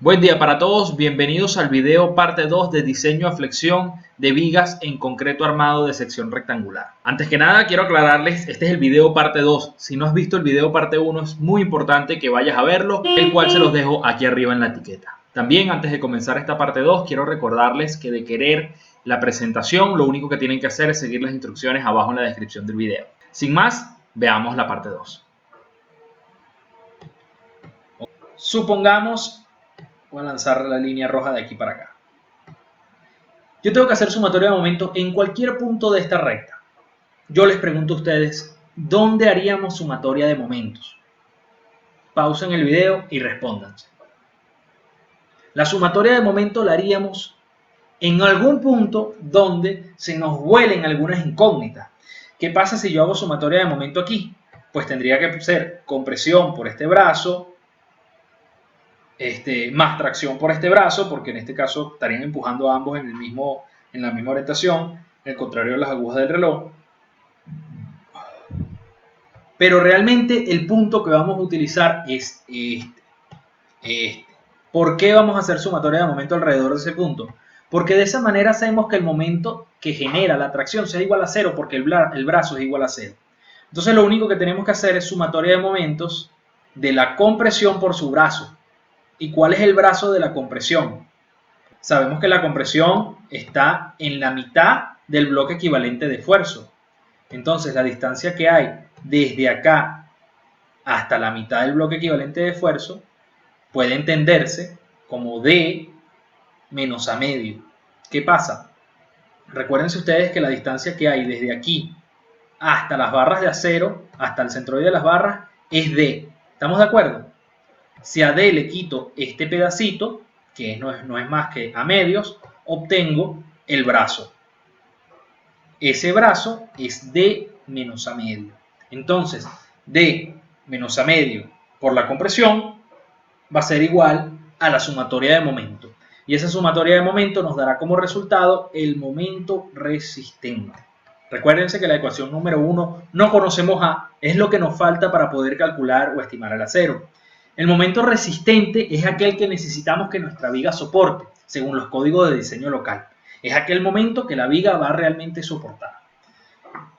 Buen día para todos, bienvenidos al video parte 2 de diseño a flexión de vigas en concreto armado de sección rectangular. Antes que nada quiero aclararles, este es el video parte 2. Si no has visto el video parte 1 es muy importante que vayas a verlo, el cual se los dejo aquí arriba en la etiqueta. También antes de comenzar esta parte 2 quiero recordarles que de querer la presentación lo único que tienen que hacer es seguir las instrucciones abajo en la descripción del video. Sin más, veamos la parte 2. Supongamos, voy a lanzar la línea roja de aquí para acá. Yo tengo que hacer sumatoria de momentos en cualquier punto de esta recta. Yo les pregunto a ustedes, ¿dónde haríamos sumatoria de momentos? Pausen el video y respóndanse. La sumatoria de momentos la haríamos en algún punto donde se nos vuelen algunas incógnitas. ¿Qué pasa si yo hago sumatoria de momento aquí? Pues tendría que ser compresión por este brazo, más tracción por este brazo, porque en este caso estarían empujando a ambos en la misma orientación, el contrario de las agujas del reloj. Pero realmente el punto que vamos a utilizar es este. ¿Por qué vamos a hacer sumatoria de momento alrededor de ese punto? Porque de esa manera hacemos que el momento que genera la tracción sea igual a cero, porque el brazo es igual a cero. Entonces lo único que tenemos que hacer es sumatoria de momentos de la compresión por su brazo. ¿Y cuál es el brazo de la compresión? Sabemos que la compresión está en la mitad del bloque equivalente de esfuerzo. Entonces la distancia que hay desde acá hasta la mitad del bloque equivalente de esfuerzo puede entenderse como D menos A medio. ¿Qué pasa? Recuérdense ustedes que la distancia que hay desde aquí hasta las barras de acero, hasta el centroide de las barras, es D. ¿Estamos de acuerdo? Si a D le quito este pedacito, que no es más que A medios, obtengo el brazo. Ese brazo es D menos A medio. Entonces, D menos A medio por la compresión va a ser igual a la sumatoria de momento. Y esa sumatoria de momento nos dará como resultado el momento resistente. Recuérdense que la ecuación número 1 no conocemos A, es lo que nos falta para poder calcular o estimar el acero. El momento resistente es aquel que necesitamos que nuestra viga soporte, según los códigos de diseño local. Es aquel momento que la viga va a realmente soportar.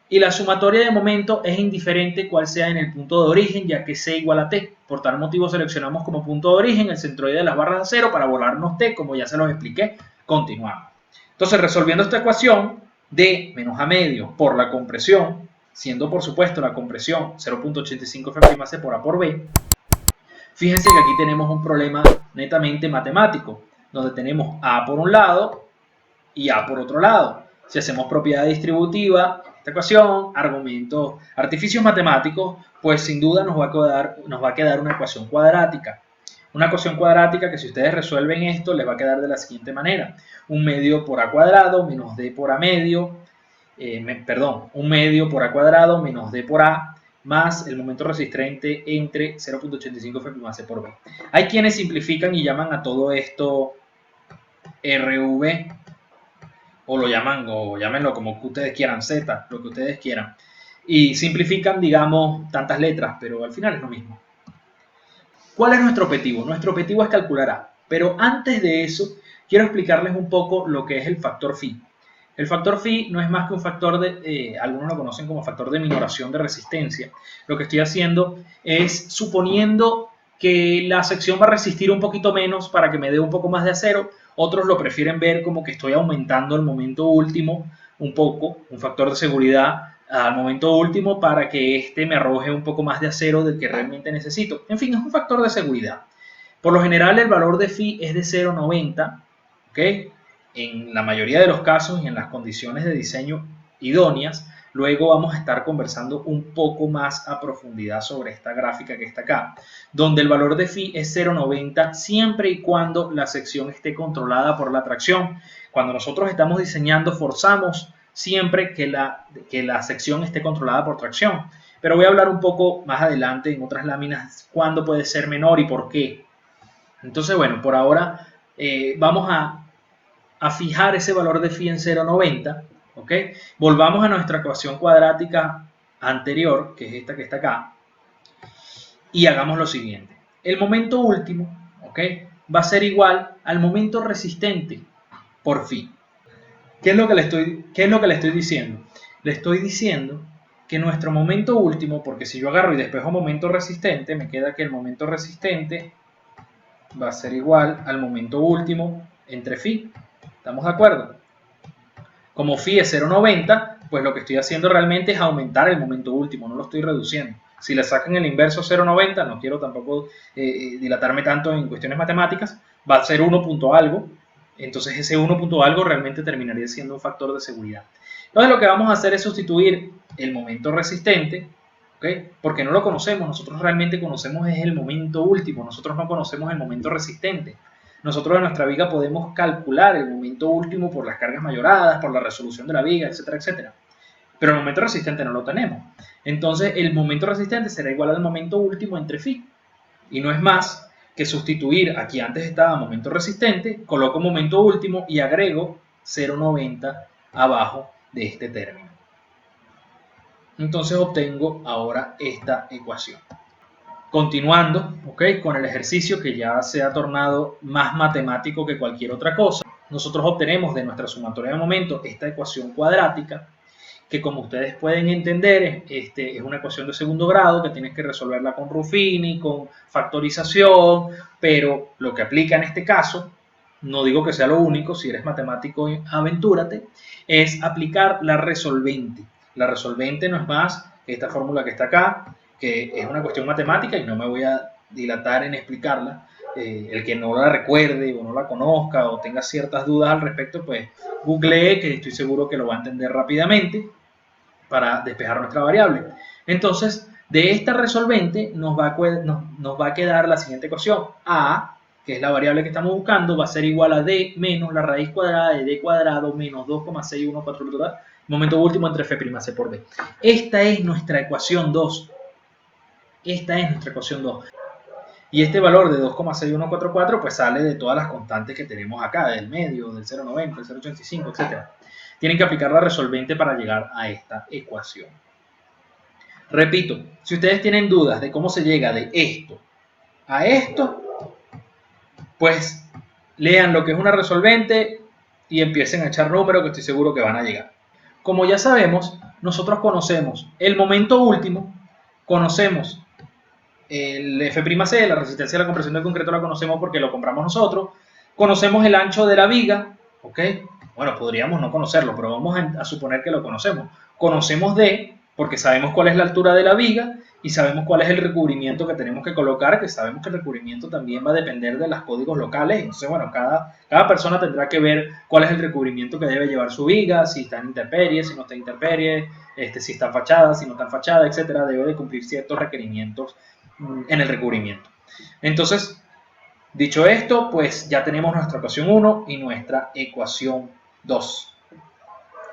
Y la sumatoria de momento es indiferente cuál sea en el punto de origen, ya que C igual a T. Por tal motivo seleccionamos como punto de origen el centroide de las barras de acero para volarnos T, como ya se los expliqué. Continuamos. Entonces, resolviendo esta ecuación, D menos A medio por la compresión, siendo por supuesto la compresión 0.85 Fc por A por B, fíjense que aquí tenemos un problema netamente matemático, donde tenemos A por un lado y A por otro lado. Si hacemos propiedad distributiva, esta ecuación, argumentos, artificios matemáticos, pues sin duda nos va a quedar una ecuación cuadrática. Una ecuación cuadrática que si ustedes resuelven esto, les va a quedar de la siguiente manera. Un medio por A cuadrado menos D por A medio, un medio por A cuadrado menos D por A, más el momento resistente entre 0.85 Fm por B. Hay quienes simplifican y llaman a todo esto RV, o lo llaman, o llámenlo como que ustedes quieran, Z, lo que ustedes quieran. Y simplifican, digamos, tantas letras, pero al final es lo mismo. ¿Cuál es nuestro objetivo? Nuestro objetivo es calcular A. Pero antes de eso, quiero explicarles un poco lo que es el factor phi. El factor phi no es más que un factor de, algunos lo conocen como factor de minoración de resistencia. Lo que estoy haciendo es suponiendo que la sección va a resistir un poquito menos para que me dé un poco más de acero. Otros lo prefieren ver como que estoy aumentando el momento último un poco, un factor de seguridad al momento último para que este me arroje un poco más de acero del que realmente necesito. En fin, es un factor de seguridad. Por lo general el valor de phi es de 0,90, ¿ok? En la mayoría de los casos y en las condiciones de diseño idóneas. Luego vamos a estar conversando un poco más a profundidad sobre esta gráfica que está acá, donde el valor de phi es 0,90 siempre y cuando la sección esté controlada por la tracción. Cuando nosotros estamos diseñando, forzamos siempre que la sección esté controlada por tracción. Pero voy a hablar un poco más adelante en otras láminas cuándo puede ser menor y por qué. Entonces, bueno, por ahora vamos a fijar ese valor de phi en 0,90. ¿Ok? Volvamos a nuestra ecuación cuadrática anterior, que es esta que está acá, y hagamos lo siguiente. El momento último, ¿ok? va a ser igual al momento resistente por phi. ¿Qué es lo que le estoy diciendo? Le estoy diciendo que nuestro momento último, porque si yo agarro y despejo momento resistente, me queda que el momento resistente va a ser igual al momento último entre phi. ¿Estamos de acuerdo? Como phi es 0,90, pues lo que estoy haciendo realmente es aumentar el momento último, no lo estoy reduciendo. Si le sacan el inverso 0,90, no quiero tampoco dilatarme tanto en cuestiones matemáticas, va a ser 1 punto algo. Entonces ese 1 punto algo realmente terminaría siendo un factor de seguridad. Entonces lo que vamos a hacer es sustituir el momento resistente, ¿okay? Porque no lo conocemos, nosotros realmente conocemos es el momento último, nosotros no conocemos el momento resistente. Nosotros en nuestra viga podemos calcular el momento último por las cargas mayoradas, por la resolución de la viga, etcétera, etcétera. Pero el momento resistente no lo tenemos. Entonces el momento resistente será igual al momento último entre phi. Y no es más que sustituir, aquí antes estaba momento resistente, coloco momento último y agrego 0,90 abajo de este término. Entonces obtengo ahora esta ecuación. Continuando, ¿okay? Con el ejercicio que ya se ha tornado más matemático que cualquier otra cosa, nosotros obtenemos de nuestra sumatoria de momentos esta ecuación cuadrática, que como ustedes pueden entender, es una ecuación de segundo grado que tienes que resolverla con Ruffini, con factorización, pero lo que aplica en este caso, no digo que sea lo único, si eres matemático, aventúrate, es aplicar la resolvente. La resolvente no es más que esta fórmula que está acá, que es una cuestión matemática y no me voy a dilatar en explicarla. El que no la recuerde o no la conozca o tenga ciertas dudas al respecto, pues googlee, que estoy seguro que lo va a entender rápidamente para despejar nuestra variable. Entonces, de esta resolvente nos va a quedar la siguiente ecuación. A, que es la variable que estamos buscando, va a ser igual a d menos la raíz cuadrada de d cuadrado menos 2,614, momento último entre f' por d. Esta es nuestra ecuación 2. Esta es nuestra ecuación 2. Y este valor de 2,6144 pues sale de todas las constantes que tenemos acá, del medio, del 0,90, del 0,85, etc. Tienen que aplicar la resolvente para llegar a esta ecuación. Repito, si ustedes tienen dudas de cómo se llega de esto a esto, pues lean lo que es una resolvente y empiecen a echar números que estoy seguro que van a llegar. Como ya sabemos, nosotros conocemos el momento último, conocemos el F'C, la resistencia a la compresión del concreto la conocemos porque lo compramos nosotros, conocemos el ancho de la viga, ¿ok? Bueno, podríamos no conocerlo, pero vamos a suponer que lo conocemos. Conocemos D porque sabemos cuál es la altura de la viga y sabemos cuál es el recubrimiento que tenemos que colocar, que sabemos que el recubrimiento también va a depender de los códigos locales. Entonces, bueno, cada persona tendrá que ver cuál es el recubrimiento que debe llevar su viga, si está en intemperie, si no está en intemperie, si está en fachada, si no está en fachada, etcétera. Debe de cumplir ciertos requerimientos en el recubrimiento. Entonces, dicho esto, pues ya tenemos nuestra ecuación 1 y nuestra ecuación 2.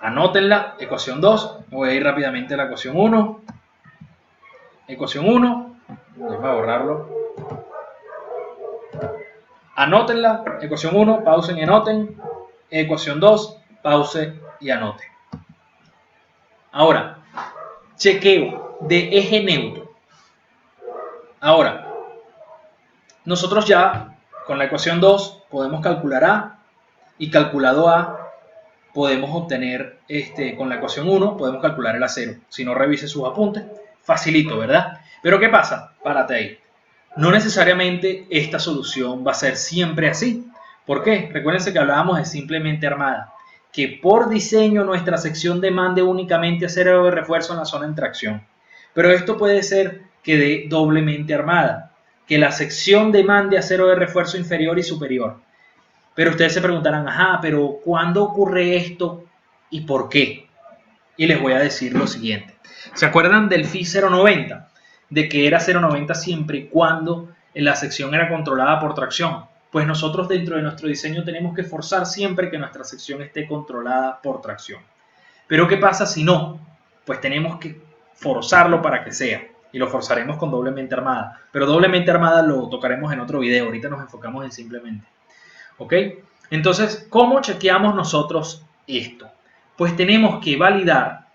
Anótenla, ecuación 2. Me voy a ir rápidamente a la ecuación 1. Ecuación 1, déjenme borrarlo. Anótenla, ecuación 1, pausen y anoten. Ecuación 2, pause y anoten. Ahora, chequeo de eje neutro. Ahora, nosotros ya con la ecuación 2 podemos calcular A y calculado A podemos obtener, con la ecuación 1 podemos calcular el A0. Si no, revise sus apuntes. Facilito, ¿verdad? Pero ¿qué pasa? Párate ahí. No necesariamente esta solución va a ser siempre así. ¿Por qué? Recuérdense que hablábamos de simplemente armada. Que por diseño nuestra sección demande únicamente acero de refuerzo en la zona de tracción. Pero esto puede ser que de doblemente armada. Que la sección demande acero de refuerzo inferior y superior. Pero ustedes se preguntarán, ajá, pero ¿cuándo ocurre esto y por qué? Y les voy a decir lo siguiente. ¿Se acuerdan del phi 0,90? De que era 0,90 siempre y cuando la sección era controlada por tracción. Pues nosotros dentro de nuestro diseño tenemos que forzar siempre que nuestra sección esté controlada por tracción. Pero ¿qué pasa si no? Pues tenemos que forzarlo para que sea. Y lo forzaremos con doblemente armada. Pero doblemente armada lo tocaremos en otro video. Ahorita nos enfocamos en simplemente. ¿Ok? Entonces, ¿cómo chequeamos nosotros esto? Pues tenemos que validar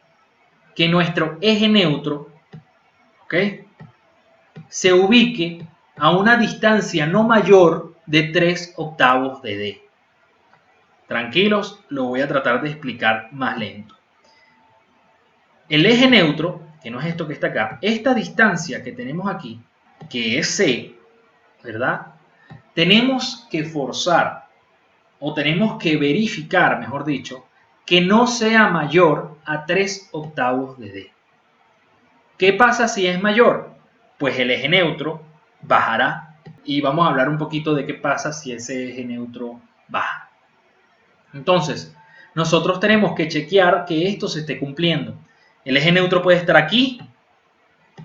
que nuestro eje neutro, ¿ok?, se ubique a una distancia no mayor de 3/8 de D. Tranquilos, lo voy a tratar de explicar más lento. El eje neutro, que no es esto que está acá, esta distancia que tenemos aquí, que es C, ¿verdad? Tenemos que forzar, o tenemos que verificar, mejor dicho, que no sea mayor a 3/8 de D. ¿Qué pasa si es mayor? Pues el eje neutro bajará, y vamos a hablar un poquito de qué pasa si ese eje neutro baja. Entonces, nosotros tenemos que chequear que esto se esté cumpliendo. El eje neutro puede estar aquí,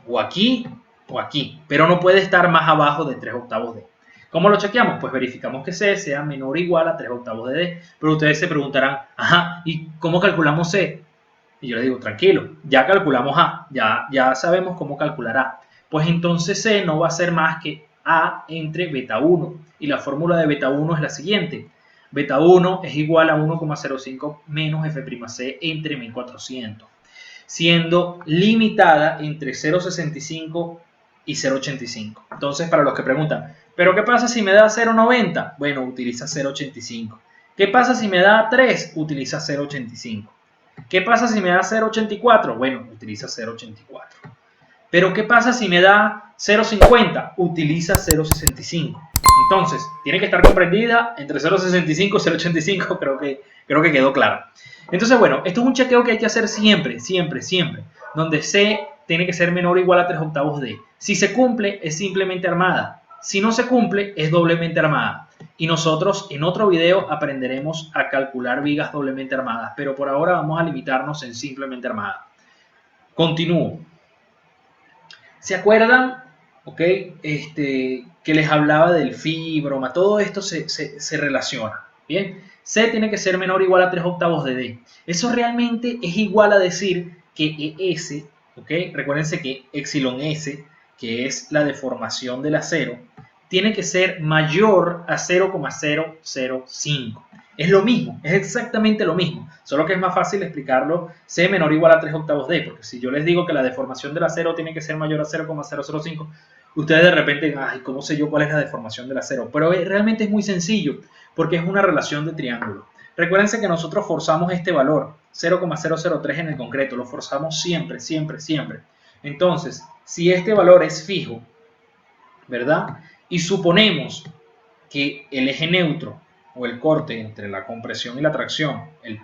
o aquí, o aquí, pero no puede estar más abajo de 3/8 de D. ¿Cómo lo chequeamos? Pues verificamos que C sea menor o igual a 3/8 de D. Pero ustedes se preguntarán, ajá, ¿y cómo calculamos C? Y yo les digo, tranquilo, ya calculamos A, ya sabemos cómo calcular A. Pues entonces C no va a ser más que A entre beta 1. Y la fórmula de beta 1 es la siguiente. Beta 1 es igual a 1,05 menos F'C entre 1400, siendo limitada entre 0,65 y 0,85. Entonces, para los que preguntan, ¿pero qué pasa si me da 0,90? Bueno, utiliza 0,85. ¿Qué pasa si me da 3? Utiliza 0,85. ¿Qué pasa si me da 0,84? Bueno, utiliza 0,84. Pero ¿qué pasa si me da 0,50? Utiliza 0,65. Entonces, tiene que estar comprendida entre 0,65 y 0,85, creo que quedó claro. Entonces, bueno, esto es un chequeo que hay que hacer siempre, donde C tiene que ser menor o igual a 3/8 D. Si se cumple, es simplemente armada. Si no se cumple, es doblemente armada. Y nosotros en otro video aprenderemos a calcular vigas doblemente armadas, pero por ahora vamos a limitarnos en simplemente armada. Continúo. ¿Se acuerdan? ¿Ok? Que les hablaba del fibroma, todo esto se relaciona. Bien, C tiene que ser menor o igual a 3/8 de D. Eso realmente es igual a decir que ES, ¿ok? Recuérdense que epsilon S, que es la deformación del acero, tiene que ser mayor a 0,005. Es lo mismo, es exactamente lo mismo, solo que es más fácil explicarlo C menor o igual a 3/8 D, porque si yo les digo que la deformación del acero tiene que ser mayor a 0,005, ustedes de repente, ay, ¿cómo sé yo cuál es la deformación del acero? Pero realmente es muy sencillo, porque es una relación de triángulo. Recuérdense que nosotros forzamos este valor, 0,003 en el concreto, lo forzamos siempre. Entonces, si este valor es fijo, ¿verdad? Y suponemos que el eje neutro o el corte entre la compresión y la tracción, el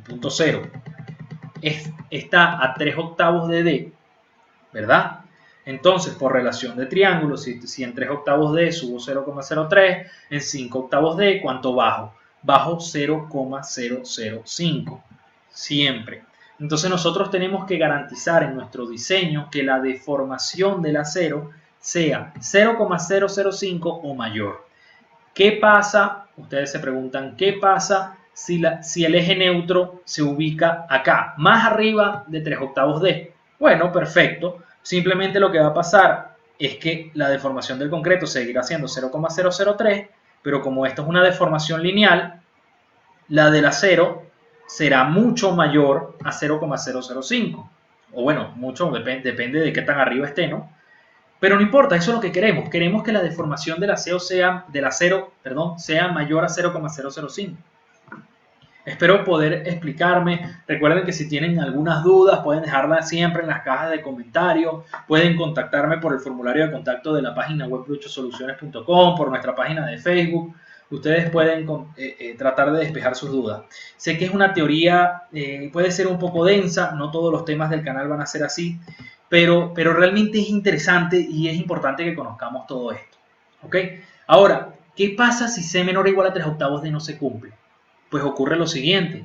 punto cero, está a 3/8 de D, ¿verdad? Entonces, por relación de triángulo, si en 3/8 D subo 0,03, en 5/8 D, ¿cuánto bajo? Bajo 0,005, siempre. Entonces nosotros tenemos que garantizar en nuestro diseño que la deformación del acero sea 0,005 o mayor. ¿Qué pasa? Ustedes se preguntan, ¿qué pasa si el eje neutro se ubica acá, más arriba de 3/8 D? Bueno, perfecto. Simplemente lo que va a pasar es que la deformación del concreto seguirá siendo 0,003, pero como esto es una deformación lineal, la del acero será mucho mayor a 0,005. O bueno, mucho, depende de qué tan arriba esté, ¿no? Pero no importa, eso es lo que queremos. Queremos que la deformación del acero sea mayor a 0,005. Espero poder explicarme. Recuerden que si tienen algunas dudas pueden dejarlas siempre en las cajas de comentarios. Pueden contactarme por el formulario de contacto de la página web luchosoluciones.com, por nuestra página de Facebook. Ustedes pueden tratar de despejar sus dudas. Sé que es una teoría, puede ser un poco densa, no todos los temas del canal van a ser así, pero realmente es interesante y es importante que conozcamos todo esto. ¿Ok? Ahora, ¿qué pasa si C menor o igual a 3/8 D no se cumple? Pues ocurre lo siguiente.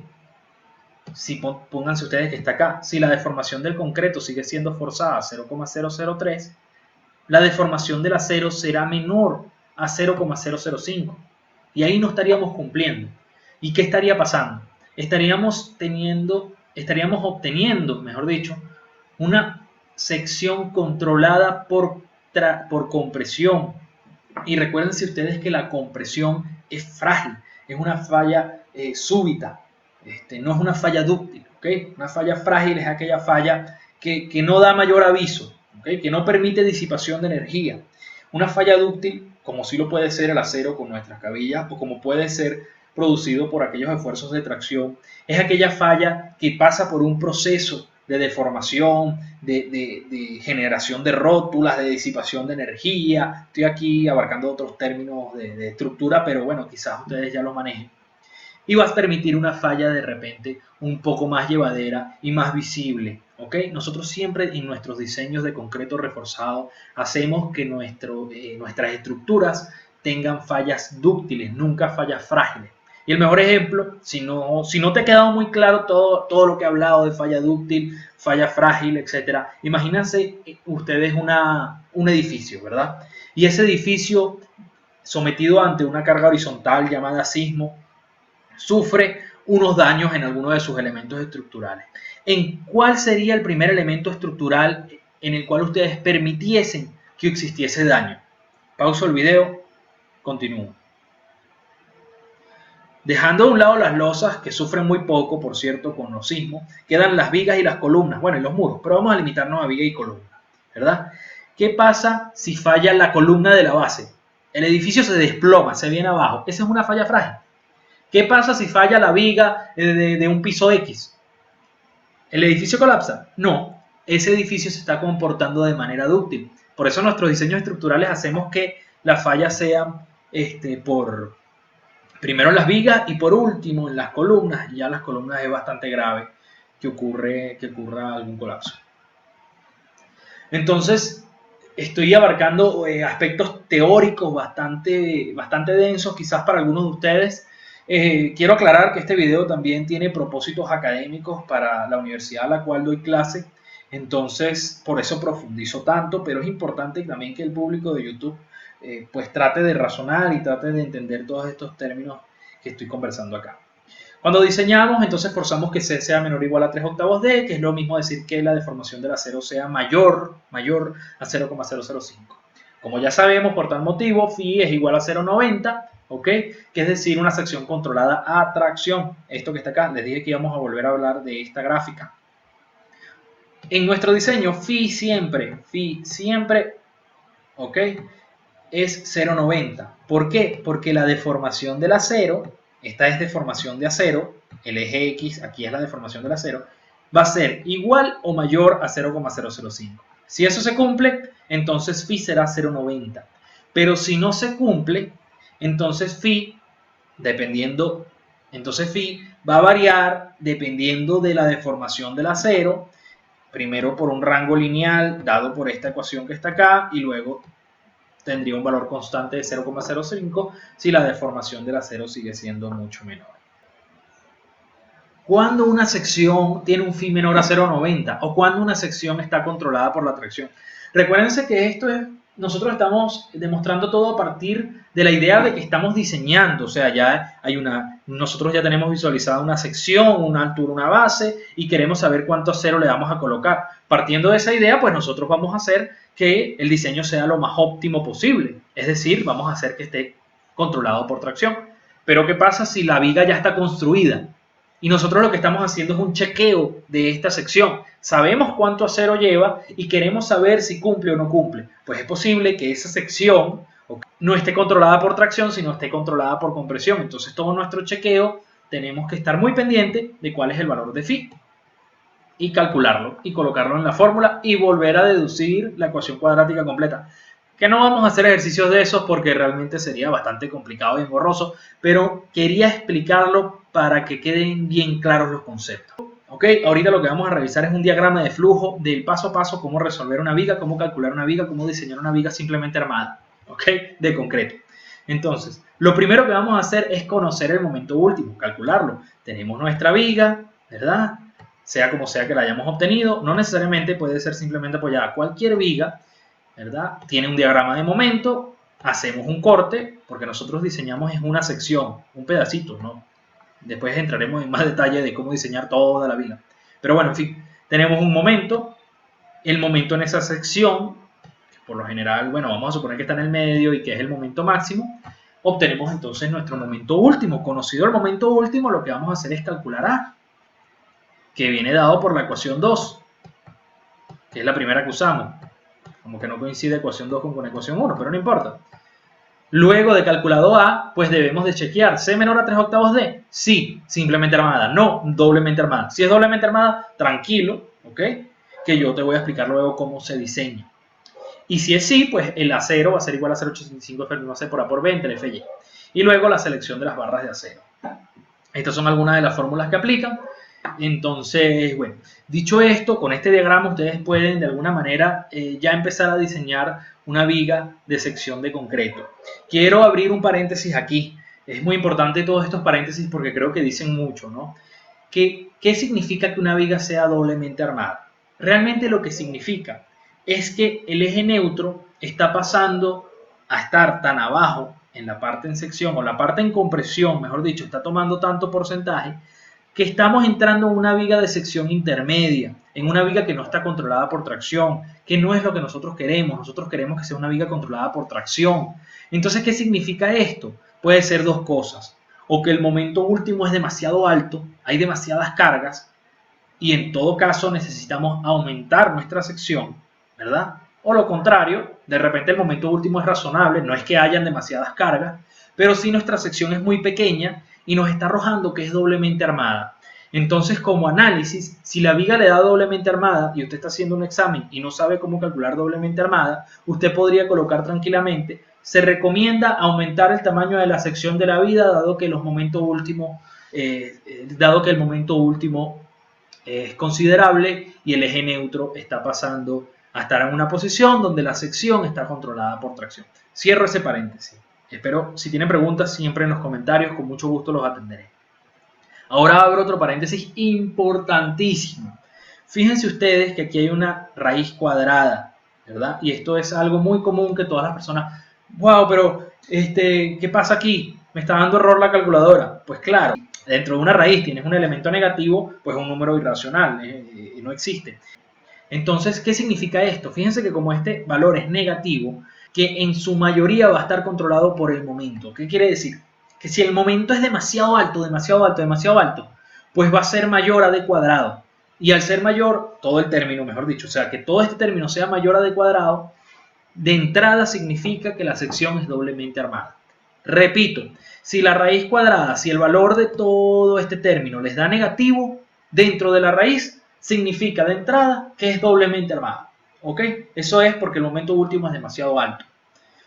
Si pónganse ustedes que está acá, si la deformación del concreto sigue siendo forzada a 0,003, la deformación del acero será menor a 0,005 y ahí no estaríamos cumpliendo. ¿Y qué estaría pasando? Estaríamos obteniendo, mejor dicho, una sección controlada por compresión. Y recuérdense ustedes que la compresión es frágil, es una falla súbita, no es una falla dúctil, ¿okay? Una falla frágil es aquella falla que no da mayor aviso, ¿okay? Que no permite disipación de energía. Una falla dúctil, como sí lo puede ser el acero con nuestras cabillas, o como puede ser producido por aquellos esfuerzos de tracción, es aquella falla que pasa por un proceso de deformación, de generación de rótulas, de disipación de energía. Estoy aquí abarcando otros términos de estructura, pero bueno, quizás ustedes ya lo manejen. Y vas a permitir una falla de repente un poco más llevadera y más visible. ¿Ok? Nosotros siempre en nuestros diseños de concreto reforzado hacemos que nuestras estructuras tengan fallas dúctiles, nunca fallas frágiles. Y el mejor ejemplo, si no te ha quedado muy claro todo lo que he hablado de falla dúctil, falla frágil, etc. Imagínense ustedes un edificio, ¿verdad? Y ese edificio sometido ante una carga horizontal llamada sismo, sufre unos daños en alguno de sus elementos estructurales. ¿En cuál sería el primer elemento estructural en el cual ustedes permitiesen que existiese daño? Pauso el video, continúo. Dejando a un lado las losas, que sufren muy poco, por cierto, con los sismos, quedan las vigas y las columnas, bueno, y los muros, pero vamos a limitarnos a viga y columna, ¿verdad? ¿Qué pasa si falla la columna de la base? El edificio se desploma, se viene abajo. Esa es una falla frágil. ¿Qué pasa si falla la viga de un piso X? ¿El edificio colapsa? No, ese edificio se está comportando de manera dúctil. Por eso en nuestros diseños estructurales hacemos que las fallas sean primero en las vigas y por último en las columnas. Ya las columnas es bastante grave que ocurra algún colapso. Entonces, estoy abarcando aspectos teóricos bastante densos, quizás para algunos de ustedes. Quiero aclarar que este video también tiene propósitos académicos para la universidad a la cual doy clase, entonces por eso profundizo tanto, pero es importante también que el público de YouTube pues trate de razonar y trate de entender todos estos términos que estoy conversando acá. Cuando diseñamos, entonces forzamos que C sea menor o igual a 3/8 D, que es lo mismo decir que la deformación del acero sea mayor a 0,005. Como ya sabemos, por tal motivo, phi es igual a 0,90, ¿ok? Que es decir, una sección controlada a tracción. Esto que está acá, les dije que íbamos a volver a hablar de esta gráfica. En nuestro diseño, phi siempre, ¿ok? Es 0,90. ¿Por qué? Porque la deformación del acero, esta es deformación de acero, el eje X, aquí es la deformación del acero, va a ser igual o mayor a 0,005. Si eso se cumple, entonces phi será 0,90. Pero si no se cumple, entonces phi va a variar dependiendo de la deformación del acero, primero por un rango lineal dado por esta ecuación que está acá y luego tendría un valor constante de 0,05 si la deformación del acero sigue siendo mucho menor. ¿Cuándo una sección tiene un phi menor a 0,90 o cuándo una sección está controlada por la tracción? Recuérdense que nosotros estamos demostrando todo a partir de la idea de que estamos diseñando, o sea, nosotros ya tenemos visualizada una sección, una altura, una base y queremos saber cuánto acero le vamos a colocar. Partiendo de esa idea, pues nosotros vamos a hacer que el diseño sea lo más óptimo posible, es decir, vamos a hacer que esté controlado por tracción. Pero ¿qué pasa si la viga ya está construida? Y nosotros lo que estamos haciendo es un chequeo de esta sección. Sabemos cuánto acero lleva y queremos saber si cumple o no cumple. Pues es posible que esa sección no esté controlada por tracción, sino esté controlada por compresión. Entonces todo nuestro chequeo tenemos que estar muy pendiente de cuál es el valor de phi y calcularlo y colocarlo en la fórmula y volver a deducir la ecuación cuadrática completa. Que no vamos a hacer ejercicios de esos porque realmente sería bastante complicado y engorroso, pero quería explicarlo para que queden bien claros los conceptos. Ok, ahorita lo que vamos a revisar es un diagrama de flujo del paso a paso, cómo resolver una viga, cómo calcular una viga, cómo diseñar una viga simplemente armada, ok, de concreto. Entonces, lo primero que vamos a hacer es conocer el momento último, calcularlo. Tenemos nuestra viga, ¿verdad? Sea como sea que la hayamos obtenido, no necesariamente puede ser simplemente apoyada cualquier viga, ¿verdad? Tiene un diagrama de momento, hacemos un corte, porque nosotros diseñamos en una sección, un pedacito, ¿no? Después entraremos en más detalle de cómo diseñar toda la viga. Pero bueno, en fin, tenemos un momento, el momento en esa sección, que por lo general, bueno, vamos a suponer que está en el medio y que es el momento máximo, obtenemos entonces nuestro momento último. Conocido el momento último, lo que vamos a hacer es calcular A, que viene dado por la ecuación 2, que es la primera que usamos. como que no coincide ecuación 2 con ecuación 1, pero no importa. Luego de calculado A, pues debemos de chequear, ¿C menor a 3 octavos D? Sí, simplemente armada, no, doblemente armada. Si es doblemente armada, tranquilo, ¿ok? Que yo te voy a explicar luego cómo se diseña. Y si es sí, pues el acero va a ser igual a 0,85 F por A por B entre Fy. Y luego la selección de las barras de acero. Estas son algunas de las fórmulas que aplican. Entonces, bueno, dicho esto, con este diagrama ustedes pueden de alguna manera ya empezar a diseñar una viga de sección de concreto. Quiero abrir un paréntesis aquí. Es muy importante todos estos paréntesis porque creo que dicen mucho, ¿no? ¿Qué significa que una viga sea doblemente armada? Realmente lo que significa es que el eje neutro está pasando a estar tan abajo en la parte en sección o la parte en compresión, mejor dicho, está tomando tanto porcentaje que estamos entrando en una viga de sección intermedia, en una viga que no está controlada por tracción, que no es lo que nosotros queremos que sea una viga controlada por tracción. Entonces, ¿qué significa esto? Puede ser dos cosas, o que el momento último es demasiado alto, hay demasiadas cargas, y en todo caso necesitamos aumentar nuestra sección, ¿verdad? O lo contrario, de repente el momento último es razonable, no es que hayan demasiadas cargas, pero sí nuestra sección es muy pequeña y nos está arrojando que es doblemente armada. Entonces, como análisis, si la viga le da doblemente armada y usted está haciendo un examen y no sabe cómo calcular doblemente armada, usted podría colocar tranquilamente, se recomienda aumentar el tamaño de la sección de la viga dado que el momento último es considerable y el eje neutro está pasando a estar en una posición donde la sección está controlada por tracción. Cierro ese paréntesis. Espero, si tienen preguntas, siempre en los comentarios, con mucho gusto los atenderé. Ahora abro otro paréntesis importantísimo. Fíjense ustedes que aquí hay una raíz cuadrada, ¿verdad? Y esto es algo muy común que todas las personas, wow, pero ¿qué pasa aquí? Me está dando error la calculadora. Pues claro, dentro de una raíz tienes un elemento negativo, pues un número irracional, no existe. Entonces, ¿qué significa esto? Fíjense que como este valor es negativo, que en su mayoría va a estar controlado por el momento. ¿Qué quiere decir? Que si el momento es demasiado alto, pues va a ser mayor a d cuadrado. Y al ser mayor, todo el término, mejor dicho, o sea, que todo este término sea mayor a d cuadrado, de entrada significa que la sección es doblemente armada. Repito, si la raíz cuadrada, si el valor de todo este término les da negativo, dentro de la raíz significa de entrada que es doblemente armada. ¿Ok? Eso es porque el momento último es demasiado alto.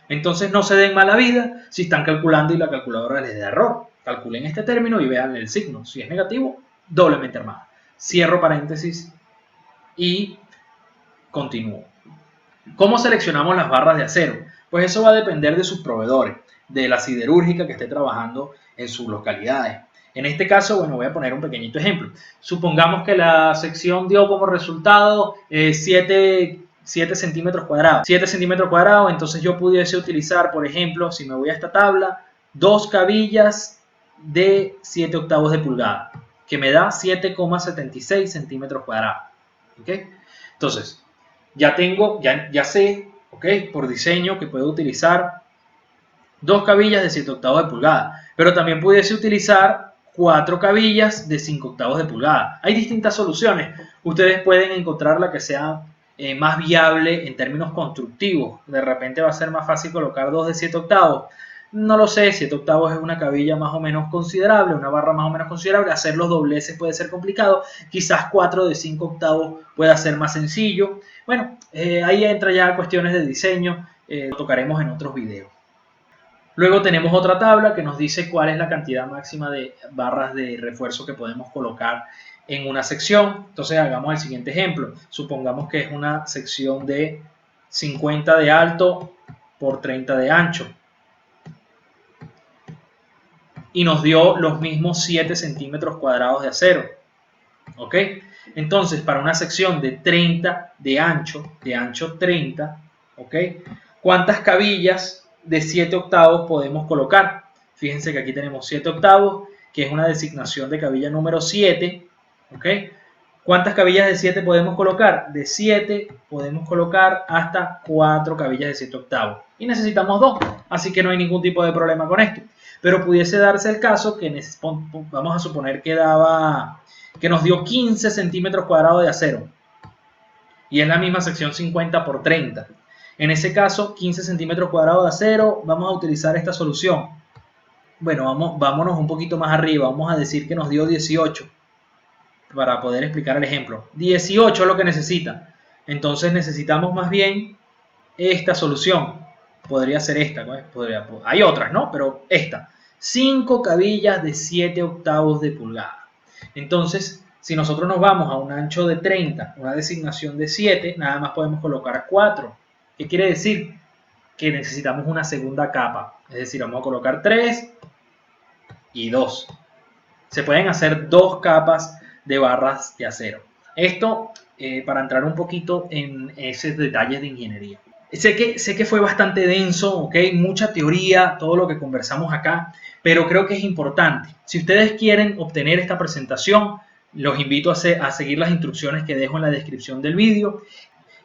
Entonces no se den mala vida si están calculando y la calculadora les da error. Calculen este término y vean el signo. Si es negativo, doblemente armada. Cierro paréntesis y continúo. ¿Cómo seleccionamos las barras de acero? Pues eso va a depender de sus proveedores, de la siderúrgica que esté trabajando en sus localidades. En este caso, bueno, voy a poner un pequeñito ejemplo. Supongamos que la sección dio como resultado 7 centímetros cuadrados. 7 centímetros cuadrados, entonces yo pudiese utilizar, por ejemplo, si me voy a esta tabla, 2 cabillas de 7 octavos de pulgada, que me da 7,76 centímetros cuadrados. ¿Ok? Entonces, ya sé, ¿ok? Por diseño que puedo utilizar 2 cabillas de 7 octavos de pulgada, pero también pudiese utilizar 4 cabillas de 5 octavos de pulgada. Hay distintas soluciones. Ustedes pueden encontrar la que sea más viable en términos constructivos. De repente va a ser más fácil colocar 2 de 7 octavos. No lo sé, 7 octavos es una cabilla más o menos considerable, una barra más o menos considerable. Hacer los dobleces puede ser complicado. Quizás 4 de 5 octavos pueda ser más sencillo. Bueno, ahí entra ya cuestiones de diseño. Lo tocaremos en otros videos. Luego tenemos otra tabla que nos dice cuál es la cantidad máxima de barras de refuerzo que podemos colocar en una sección. Entonces hagamos el siguiente ejemplo. Supongamos que es una sección de 50 de alto por 30 de ancho. Y nos dio los mismos 7 centímetros cuadrados de acero. ¿Ok? Entonces, para una sección de 30 de ancho 30, ¿ok? ¿Cuántas cabillas de 7 octavos podemos colocar? Fíjense que aquí tenemos 7 octavos, que es una designación de cabilla número 7, ¿ok? ¿Cuántas cabillas de 7 podemos colocar? De 7 podemos colocar hasta 4 cabillas de 7 octavos. Y necesitamos 2, así que no hay ningún tipo de problema con esto. Pero pudiese darse el caso que vamos a suponer que nos dio 15 centímetros cuadrados de acero. Y es la misma sección 50 por 30. En ese caso, 15 centímetros cuadrados de acero, vamos a utilizar esta solución. Bueno, vámonos un poquito más arriba, vamos a decir que nos dio 18 para poder explicar el ejemplo. 18 es lo que necesita. Entonces necesitamos más bien esta solución. Podría ser esta, hay otras, ¿no? Pero esta. 5 cabillas de 7 octavos de pulgada. Entonces, si nosotros nos vamos a un ancho de 30, una designación de 7, nada más podemos colocar 4. ¿Qué quiere decir? Que necesitamos una segunda capa. Es decir, vamos a colocar 3 y 2. Se pueden hacer 2 capas de barras de acero. Esto para entrar un poquito en esos detalles de ingeniería. Sé que fue bastante denso, ¿ok? Mucha teoría, todo lo que conversamos acá, pero creo que es importante. Si ustedes quieren obtener esta presentación, los invito a seguir las instrucciones que dejo en la descripción del vídeo.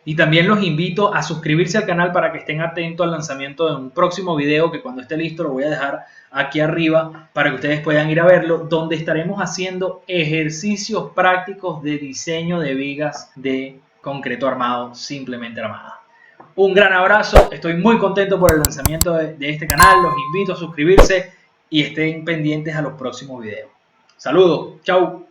Y también los invito a suscribirse al canal para que estén atentos al lanzamiento de un próximo video que cuando esté listo lo voy a dejar aquí arriba para que ustedes puedan ir a verlo, donde estaremos haciendo ejercicios prácticos de diseño de vigas de concreto armado, simplemente armada. Un gran abrazo, estoy muy contento por el lanzamiento de este canal, los invito a suscribirse y estén pendientes a los próximos videos. Saludos, chao.